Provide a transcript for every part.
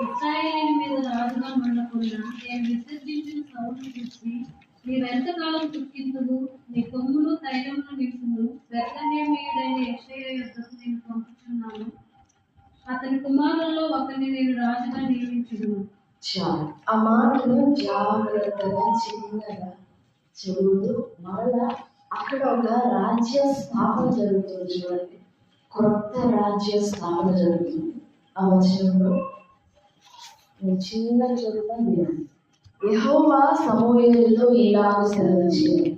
ఇశ్రాయేలు మీద రాజుగా ఉండకుండా నేను విసర్జించిన సౌలును చూసి నీవెంతకాలం దుఃఖింతుడు, నీ కొమ్ములు తైలమును నింపును. బెత్లెహేమీయుడైన యెషయా యొద్దకు నేను పంపుచున్నాను. అతని కుమారులలో ఒకరిని నేను రాజుగా నియమించుదును. చాలు. ఆ మాటను జాగ్రత్తగా చిన్నగా చదువుతూ మరలా అక్కడ ఒక రాజ్య స్థాపన జరుగుతుంది. చూడండి, కొత్త రాజ్య స్థాపన జరుగుతుంది. ఆ వచనంలో నేను చిన్నగా చదువుతాను. యెహోవా సమూయేలుతో ఇలాగ సెలవిచ్చాడు,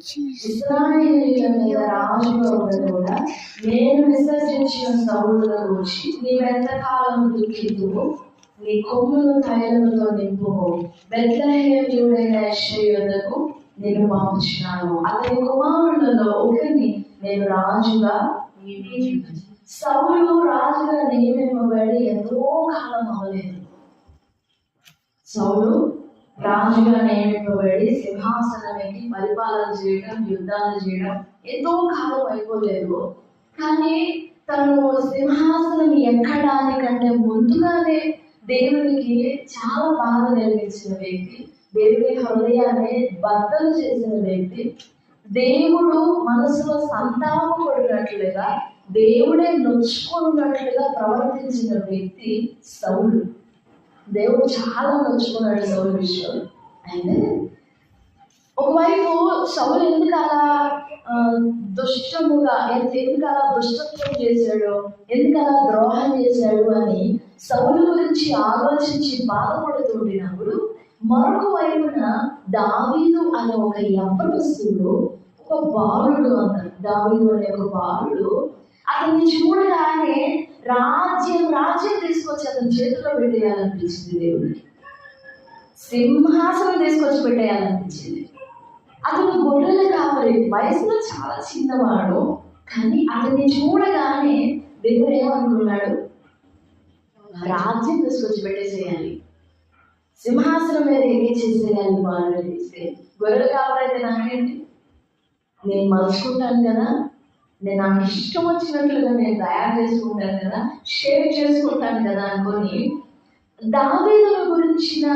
ఇశ్రాయేలీయుల మీద రాజుగా ఉండకుండా నేను విసర్జించిన సౌలును గూర్చి నీవెంతకాలం దుఃఖింతువు, నీ కొమ్మును తైలముతో నింపుము. బెత్లెహేమీయుడైన యెషయా యొద్దకు నేను పంపుచున్నాను. అతని కుమారులలో ఒకరిని నేను రాజుగా నియమించుదును. సౌలు రాజుగా నియమింపబడి ఎంతో కాలం అవ్వలేదు. సౌలు రాజుగా నియమింపబడి సింహాసనం ఎక్కి పరిపాలన చేయడం, యుద్ధాలు చేయడం ఎంతో కాలం అయిపోలేదు. కానీ తను సింహాసనం ఎక్కడానికంటే ముందుగానే దేవునికి చాలా బాధ కలిగించిన వ్యక్తి, దేవుని హృదయాన్ని బద్దలు చేసిన వ్యక్తి, దేవుడు మనసులో సంతాపపడినట్లుగా, దేవుడే నొచ్చుకున్నట్లుగా ప్రవర్తించిన వ్యక్తి సౌలు. దేవుడు చాలా నొచ్చుకున్నాడు సౌలు విషయం. అయితే ఒకవైపు సౌలు ఎందుకు అలా దుష్టముగా, ఎందుకు అలా దుష్టత్వం చేశాడు, ఎందుకు అలా ద్రోహం చేశాడు అని సౌలు గురించి ఆలోచించి బాధపడుతుండినప్పుడు మరొక వైపున దావీదు అనే ఒక యవ్వనస్తుడు, ఒక బాలుడు అంటారు, దావీదు అనే ఒక బాలుడు, అతన్ని చూడగానే రాజ్యం తీసుకొచ్చి అతని చేతిలో పెట్టేయాలనిపించింది. దేవుడికి సింహాసనం తీసుకొచ్చి పెట్టేయాలనిపించింది. అతను గొర్రెల కాపరి, వయసులో చాలా చిన్నవాడు. కానీ అతన్ని చూడగానే దేవుడు ఏమనుకున్నాడు, రాజ్యం తీసుకొచ్చి పెట్టేసేయాలి, సింహాసనం మీద ఎక్కించేసేయాలి. బాలుడు తీస్తే గొర్రెల కాపరి అయితే నాకేంటి, నేను మలుచుకుంటాను కదా, నేను నాకు ఇష్టం వచ్చినట్లుగా నేను తయారు చేసుకుంటాను కదా, షేర్ చేసుకుంటాను కదా అనుకొని దావీదును గురించిన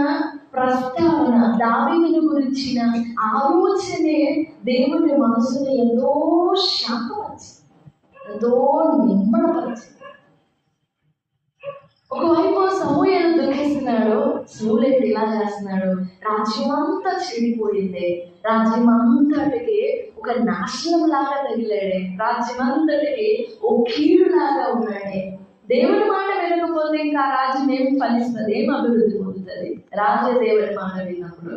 ప్రస్తావన, దావీదును గురించిన ఆలోచనే దేవుని మనసుని ఎంతో శాంతపరిచింది, ఎంతో నిమ్మడపరిచింది. ఒకవైపు సమూయేలు దుఃఖిస్తున్నాడు, సౌలు ఇలా చేస్తున్నాడు, రాజ్యం అంతా చెడిపోయింది, రాజ్యం అంతటికి ఒక నాశనం లాగా తగిలాడే, రాజ్యం అంతటికి ఓ కీడు లాగా ఉన్నాడే. దేవుని మాట వినకపోతే ఇంకా రాజ్యం ఏం ఫలిస్తుంది, ఏం అభివృద్ధి పొందుతుంది? రాజు దేవుని మాట విన్నప్పుడు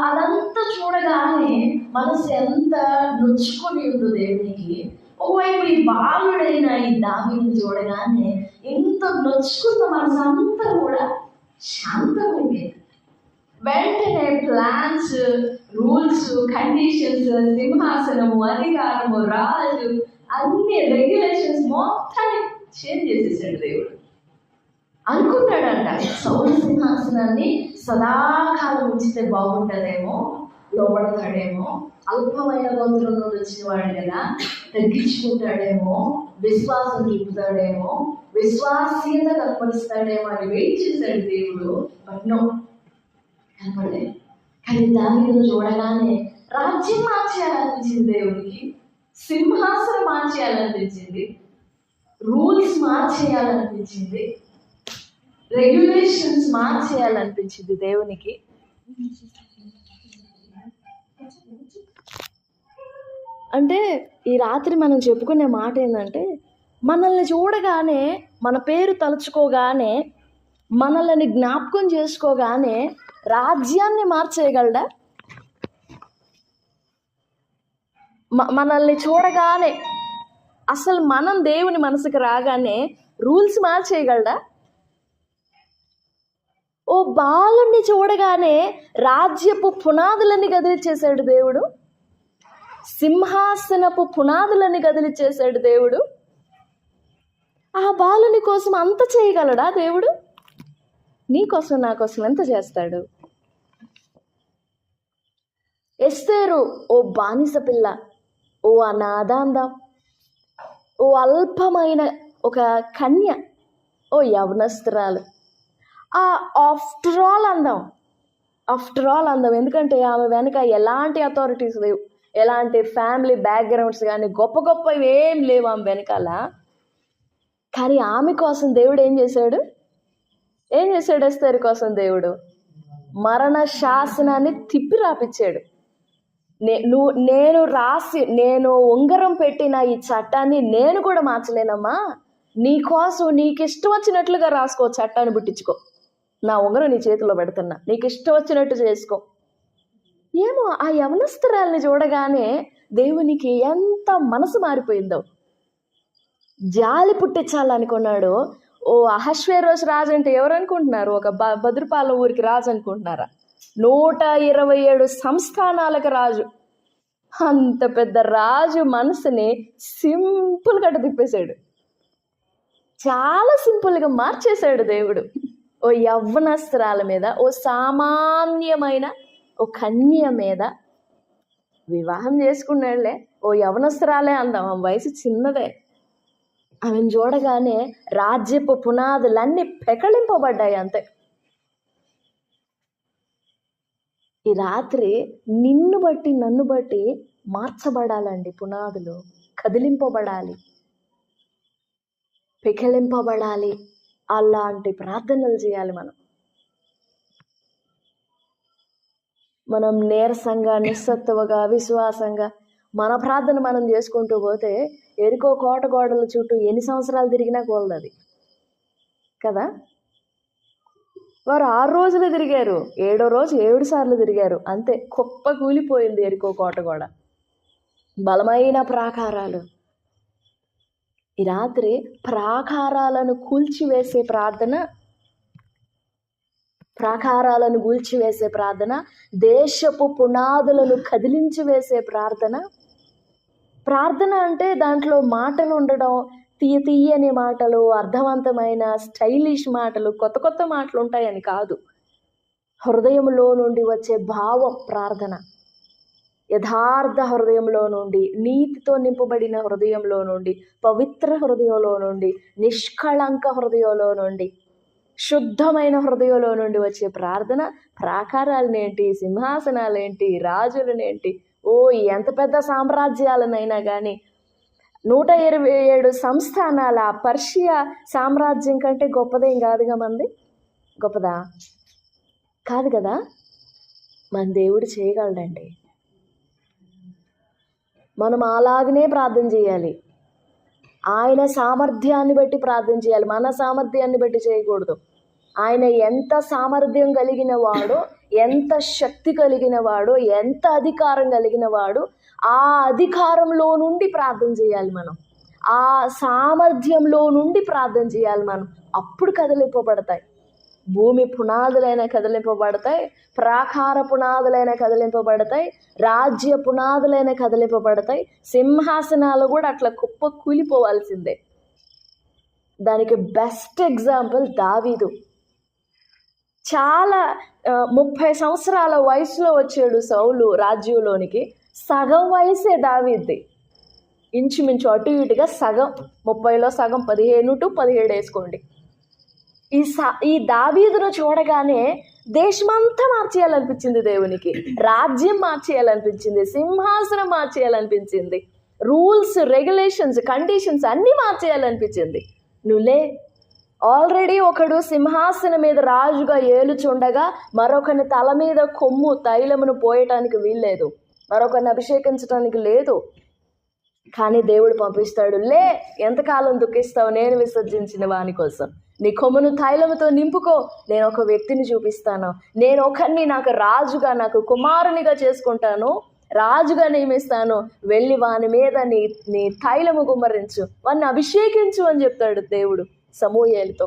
అదంతా చూడగానే మనసు ఎంత నొచ్చుకొని ఉందో దేవునికి. ఒకవైపు ఈ బాలుడైన ఈ దావీదుని చూడగానే ఎంత నొచ్చుకున్న మనసు అంతా కూడా శాంతమైంది. వెంటనే ప్లాన్స్, రూల్స్, కండిషన్స్, సింహాసనము, అధికారము, రాజు, అన్ని రెగ్యులేషన్స్ మొత్తాన్ని చేంజ్ చేసేసాడు దేవుడు. అనుకున్నాడంట, సౌలు సింహాసనాన్ని సదాకాలం ఉంచితే బాగుంటుందేమో, లోపడతాడేమో, అల్పమైన గోత్రం నుండి వచ్చిన వాడు కదా, తగ్గించుకుంటాడేమో, విశ్వాసం చూపుతాడేమో, విశ్వాసీయత కనపరుస్తాడేమో అని వెయిట్ చేశాడు దేవుడు. బట్ నో, కనపడలేదు. కానీ దావీదును చూడగానే రాజ్యం మార్చేయాలనిపించింది దేవుడికి, సింహాసనం మార్చేయాలనిపించింది, రూల్స్ మార్చేయాలనిపించింది, రెగ్యులేషన్స్ మార్చేయాలనిపించింది దేవునికి. అంటే ఈ రాత్రి మనం చెప్పుకునే మాట ఏంటంటే, మనల్ని చూడగానే, మన పేరు తలుచుకోగానే, మనల్ని జ్ఞాపకం చేసుకోగానే రాజ్యాన్ని మార్చేయగలడా? మనల్ని చూడగానే, అసలు మనం దేవుని మనసుకు రాగానే రూల్స్ మార్చేయగలడా? ఓ బాలుని చూడగానే రాజ్యపు పునాదులని కదిలిచ్చేశాడు దేవుడు, సింహాసనపు పునాదులని కదిలిచ్చేశాడు దేవుడు. ఆ బాలుని కోసం అంత చేయగలడా దేవుడు? నీ కోసం, నా కోసం ఎంత చేస్తాడు? ఎస్తేరు ఓ బానిస పిల్ల, ఓ అనాథాంధ, ఓ అల్పమైన ఒక కన్య, ఓ యవనస్తురాలు. ఆఫ్టర్ ఆల్ అందం, ఎందుకంటే ఆమె వెనక ఎలాంటి అథారిటీస్ లేవు, ఎలాంటి ఫ్యామిలీ బ్యాక్గ్రౌండ్స్ కానీ గొప్ప గొప్పవి ఏం లేవు ఆమె వెనకాల. కానీ ఆమె కోసం దేవుడు ఏం చేశాడు ఎస్తేరు కోసం? దేవుడు మరణ శాసనాన్ని తిప్పి రాపిచ్చాడు. నేను ఉంగరం పెట్టిన ఈ చట్టాన్ని నేను కూడా మార్చలేనమ్మా, నీకోసం నీకు ఇష్టం వచ్చినట్లుగా రాసుకో, చట్టాన్ని పుట్టించుకో, నా ఉంగరం నీ చేతిలో పెడుతున్నా, నీకు ఇష్టం వచ్చినట్టు చేసుకో. ఏమో ఆ యవనస్తురాల్ని చూడగానే దేవునికి ఎంత మనసు మారిపోయిందో, జాలి పుట్టించాలనుకున్నాడు. ఓ అహశ్వేరోషు రాజు అంటే ఎవరు అనుకుంటున్నారు? ఒక భద్రపాలెం ఊరికి రాజు అనుకుంటున్నారా? 127 సంస్థానాలకు రాజు. అంత పెద్ద రాజు మనసుని సింపుల్ గట్ట తిప్పేశాడు, చాలా సింపుల్గా మార్చేశాడు దేవుడు. ఓ యవ్వనస్త్రాల మీద, ఓ సామాన్యమైన ఓ కన్య మీద వివాహం చేసుకున్నాడులే. ఓ యవనస్త్రాలే అందాం, ఆమె వయసు చిన్నదే. ఆమెను చూడగానే రాజ్యపు పునాదులన్నీ పెకళింపబడ్డాయి అంతే. ఈ రాత్రి నిన్ను బట్టి నన్ను బట్టి మార్చబడాలండి, పునాదులు కదిలింపబడాలి, పెకలింపబడాలి. అలాంటి ప్రార్థనలు చేయాలి మనం నీరసంగా, నిస్సత్తువగా, విశ్వాసంగా మన ప్రార్థన మనం చేసుకుంటూ పోతే ఎరుకో కోట గోడల చుట్టూ ఎన్ని సంవత్సరాలు తిరిగినా కోలది కదా. వారు 6 రోజులు తిరిగారు, 7వ రోజు 7 సార్లు తిరిగారు, అంతే కుప్ప కూలిపోయింది ఎరుకో కోట గోడ. బలమైన ప్రాకారాలు. ఈ రాత్రి ప్రాకారాలను కూల్చివేసే ప్రార్థన, దేశపు పునాదులను కదిలించి వేసే ప్రార్థన అంటే దాంట్లో మాటలు ఉండడం, తీయని మాటలు, అర్థవంతమైన స్టైలిష్ మాటలు, కొత్త మాటలు ఉంటాయని కాదు. హృదయంలో నుండి వచ్చే భావం ప్రార్థన, యథార్థ హృదయంలో నుండి, నీతితో నింపబడిన హృదయంలో నుండి, పవిత్ర హృదయంలో నుండి, నిష్కళంక హృదయంలో నుండి, శుద్ధమైన హృదయంలో నుండి వచ్చే ప్రార్థన. ప్రాకారాలనేంటి, సింహాసనాలేంటి, రాజులనేంటి, ఎంత పెద్ద సామ్రాజ్యాలనైనా కానీ 127 సంస్థానాల పర్షియా సామ్రాజ్యం కంటే గొప్పదేం కాదుగా మంది. గొప్పదా? కాదు కదా. మన దేవుడు చేయగలడండి. మనం అలాగనే ప్రార్థన చేయాలి, ఆయన సామర్థ్యాన్ని బట్టి ప్రార్థన చేయాలి, మన సామర్థ్యాన్ని బట్టి చేయకూడదు. ఆయన ఎంత సామర్థ్యం కలిగిన వాడో, ఎంత శక్తి కలిగిన వాడో, ఎంత అధికారం కలిగిన వాడు, ఆ అధికారంలో నుండి ప్రార్థన చేయాలి మనం, ఆ సామర్థ్యంలో నుండి ప్రార్థన చేయాలి మనం. అప్పుడు కదిలింపబడతాయి భూమి పునాదులైన కదిలింపబడతాయి, ప్రాకార పునాదులైన కదిలింపబడతాయి, రాజ్య పునాదులైన కదిలింపబడతాయి, సింహాసనాలు కూడా అట్లా కుప్ప కూలిపోవాల్సిందే. దానికి బెస్ట్ ఎగ్జాంపుల్ దావీదు. చాలా 30 సంవత్సరాల వయసులో వచ్చాడు సౌలు రాజ్యంలోనికి. సగం వయసే దావీద్ది, ఇంచుమించు అటు ఇటుగా సగం, 30లో సగం 15 to 17 వేసుకోండి. ఈ దావీదును చూడగానే దేశమంతా మార్చేయాలనిపించింది దేవునికి, రాజ్యం మార్చేయాలనిపించింది, సింహాసనం మార్చేయాలనిపించింది, రూల్స్, రెగ్యులేషన్స్, కండిషన్స్ అన్నీ మార్చేయాలనిపించింది. నువ్వులే, ఆల్రెడీ ఒకడు సింహాసనం మీద రాజుగా ఏలుచుండగా మరొకని తల మీద కొమ్ము తైలమును పోయటానికి వీల్లేదు, మరొకరిని అభిషేకించడానికి లేదు. కానీ దేవుడు పంపిస్తాడు, లే, ఎంతకాలం దుఃఖిస్తావు, నేను విసర్జించిన వాని కోసం, నీ కొమ్మును తైలముతో నింపుకో, నేను ఒక వ్యక్తిని చూపిస్తాను, నేను ఒకరిని నాకు రాజుగా, నాకు కుమారునిగా చేసుకుంటాను, రాజుగా నియమిస్తాను, వెళ్ళి వాని మీద నీ తైలము గుమ్మరించు, వాడిని అభిషేకించు అని చెప్తాడు దేవుడు సమూయేలుతో.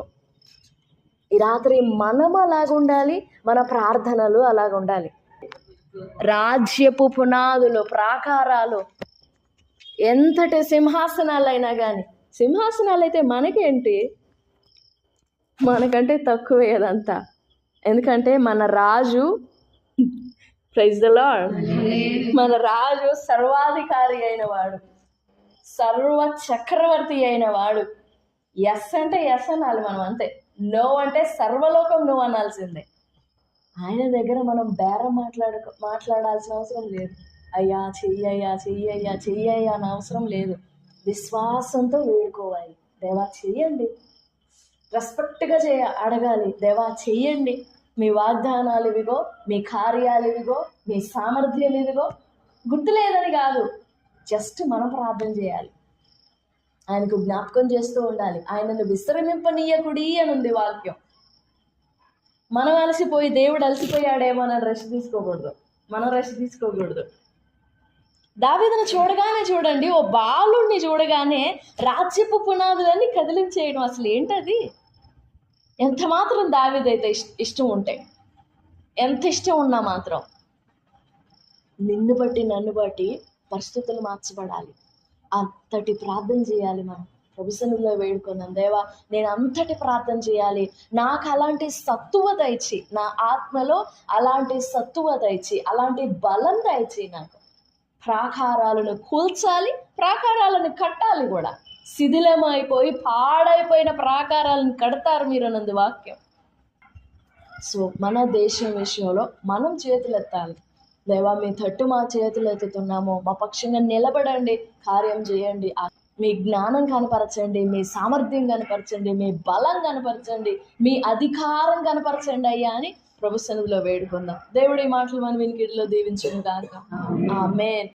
ఈ రాత్రి మనం అలాగుండాలి, మన ప్రార్థనలు అలాగుండాలి. రాజ్యపు పునాదులు, ప్రాకారాలు, ఎంతటి సింహాసనాలైనా కానీ, సింహాసనాలు అయితే మనకేంటి, మనకంటే తక్కువే అదంతా. ఎందుకంటే మన రాజు, ప్రైజ్ ద లార్డ్, మన రాజు సర్వాధికారి అయిన వాడు, సర్వ చక్రవర్తి అయిన వాడు, ఎస్ అంటే ఎస్ అనాలి మనం, అంతే. నో అంటే సర్వలోకం నువ్వు అనాల్సిందే. ఆయన దగ్గర మనం బేరం మాట్లాడాల్సిన అవసరం లేదు. అయ్యా చెయ్యయ్యా చెయ్యయ్యా చెయ్యయ్యా అని అవసరం లేదు. విశ్వాసంతో వేడుకోవాలి, దేవా చెయ్యండి. రెస్పెక్ట్గా అడగాలి, దేవా చెయ్యండి. మీ వాగ్దానాలు ఇవిగో, మీ కార్యాలు ఇవిగో, మీ సామర్థ్యం ఇదిగో. గుర్తులేదని కాదు, జస్ట్ మనం ప్రార్థన చేయాలి, ఆయనకు జ్ఞాపకం చేస్తూ ఉండాలి. ఆయనను విశ్రమింపనీయకుడి అని ఉంది వాక్యం. మనం అలసిపోయి దేవుడు అలసిపోయాడేమో అని రెస్ట్ తీసుకోకూడదు, మనం రెస్ట్ తీసుకోకూడదు. దావీదును చూడగానే చూడండి, ఓ బాలుడిని చూడగానే రాజ్యపు పునాదులన్నీ కదిలించేయడం, అసలు ఏంటది? ఎంత మాత్రం దావీదైతే ఇష్టం ఉంటే, ఎంత ఇష్టం ఉన్నా మాత్రం నిన్ను బట్టి నన్ను బట్టి పరిస్థితులు మార్చబడాలి. అంతటి ప్రార్థన చేయాలి మనం. ప్రభు సన్నిధిలో వేడుకున్నాం, దేవా నేను అంతటి ప్రార్థన చేయాలి, నాకు అలాంటి సత్తువ దయచి, నా ఆత్మలో అలాంటి సత్తువ దయచి, అలాంటి బలం దయచి. నాకు ప్రాకారాలను కూల్చాలి, ప్రాకారాలను కట్టాలి కూడా. శిథిలమైపోయి పాడైపోయిన ప్రాకారాలను కడతారు మీరు అన్నది వాక్యం. సో మన దేశం విషయంలో మనం చేతులెత్తాలి. దేవా మీ తట్టు మా చేతులు ఎత్తుతున్నాము, మా పక్షంగా నిలబడండి, కార్యం చేయండి. మీ జ్ఞానం కనపరచండి, మీ సామర్థ్యం కనపరచండి, మీ బలం కనపరచండి, మీ అధికారం కనపరచండి అయ్యా అని ప్రభు సన్నిధిలో వేడుకుందాం. దేవుడి మాటలు మన వినికిడిలో దీవించును గాక. ఆమేన్.